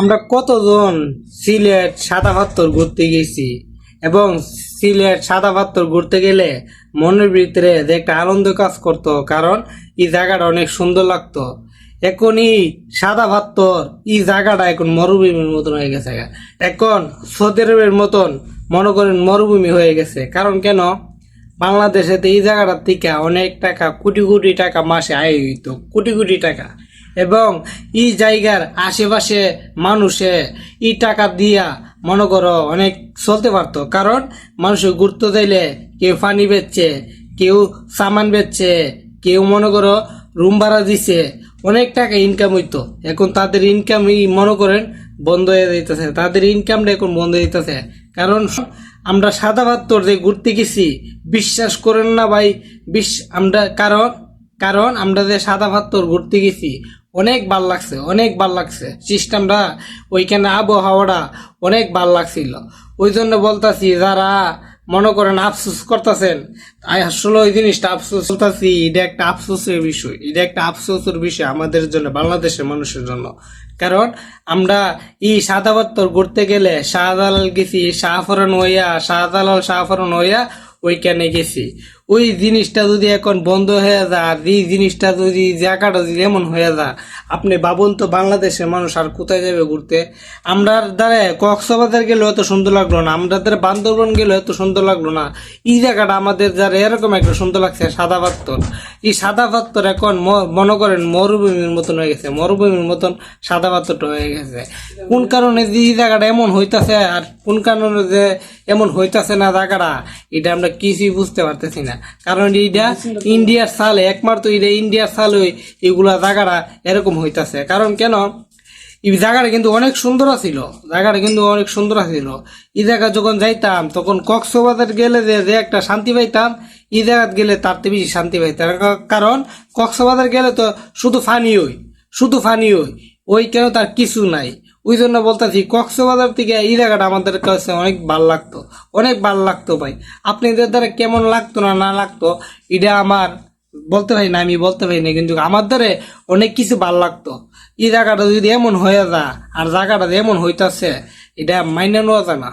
আমরা কতজন সিলেট সাদা পাথর ঘুরতে গেছি এবং সিলেট সাদা পাথর ঘুরতে গেলে মনের ভিতরে যে একটা আনন্দ কাজ করতো, কারণ এই জায়গাটা অনেক সুন্দর লাগতো। এখন এই সাদা পাথর এই জায়গাটা এখন মরুভূমির মতন হয়ে গেছে। এখন সৌদি আরবের মতন মনে করেন মরুভূমি হয়ে গেছে। কারণ কেন, বাংলাদেশেতে এই জায়গাটার থেকে অনেক টাকা, কোটি কোটি টাকা মাসে আয় হইত, কোটি কোটি টাকা। এবং এই জায়গার আশেপাশে মানুষে এই টাকা দিয়া মনে করো অনেক চলতে পারতো। কারণ মানুষ ঘুরতে চাইলে কেউ পানি বেচছে, কেউ সামান বেচছে, কেউ মনে করো রুম ভাড়া দিছে, অনেক টাকা ইনকাম হইতো। এখন তাদের ইনকাম মনে করেন বন্ধ হয়ে যাইতেছে, তাদের ইনকামটা এখন বন্ধ হয়ে যেতেছে। কারণ আমরা সাদা পাথর যে ঘুরতে গেছি, বিশ্বাস করেন না ভাই, আমরা কারণ আমরা যে সাদা পাথর ঘুরতে গেছি অনেক ভাল লাগছে, অনেক ভাল লাগছে। সিস্টেমটা ওইখানে আবহাওয়াটা অনেক ভাল লাগছিল। ওই জন্য বলতাছি, যারা মনে করেন আফসোস করতেছেন, আসলে ওই জিনিসটা আফসোস করতেছি, এটা একটা আফসোসের বিষয়, এটা একটা আফসোসের বিষয় আমাদের জন্য, বাংলাদেশের মানুষের জন্য। কারণ আমরা এই সাদা পাথর ঘুরতে গেলে শাহজালাল গেছি, শাহজালাল হইয়া ওইখানে গেছি। ওই জিনিসটা যদি এখন বন্ধ হয়ে যায়, আর এই জিনিসটা যদি জায়গাটা যদি এমন হয়ে যায়, আপনি ভাবুন তো বাংলাদেশের মানুষ আর কোথায় যাবে ঘুরতে। আমরা দ্বারা কক্সবাজার গেলে এত সুন্দর লাগলো না, আমরা দ্বারা বান্দরবন গেলে এত সুন্দর লাগলো না। এই জায়গাটা আমাদের যারা এরকম একটা সুন্দর লাগছে সাদা পাথর। এই সাদা পাথর এখন মনে করেন মরুভূমির মতন হয়ে গেছে, মরুভূমির মতন সাদা পাথরটা হয়ে গেছে। কোন কারণে যে এই জায়গাটা এমন হইতাছে আর কোন কারণে যে এমন হইতাছে না জায়গাটা, এটা আমরা কিছুই বুঝতে পারতেছি না। কারণ এইটা ইন্ডিয়ার সালে, একমাত্র এটা ইন্ডিয়ার সালে এগুলা জায়গাটা এরকম হইতাছে। কারণ কেন, এই জায়গাটা কিন্তু অনেক সুন্দর ছিল, জায়গাটা কিন্তু অনেক সুন্দর ছিল। এই জায়গা যখন যাইতাম তখন কক্সবাজার গেলে যে একটা শান্তি পাইতাম, এই জায়গাত গেলে তার থেকে বেশি শান্তি পাইতাম। কারণ কক্সবাজার গেলে তো শুধু ফানি হই, শুধু ফানি হই, ওই কেন তার কিছু নাই। ওই জন্য বলতেছি, কক্সবাজার থেকে এই জায়গাটা আমাদের কাছে অনেক ভাল লাগতো, অনেক ভাল লাগতো ভাই। আপনাদের দ্বারা কেমন লাগতো না লাগতো এটা আমার বলতে পারি না, আমি বলতে পারি না, কিন্তু আমার দ্বারা অনেক কিছু ভাল লাগতো। এই জায়গাটা যদি এমন হয়ে যায় আর জায়গাটা এমন হইতাছে, এটা মাইনে নেওয়া যায় না।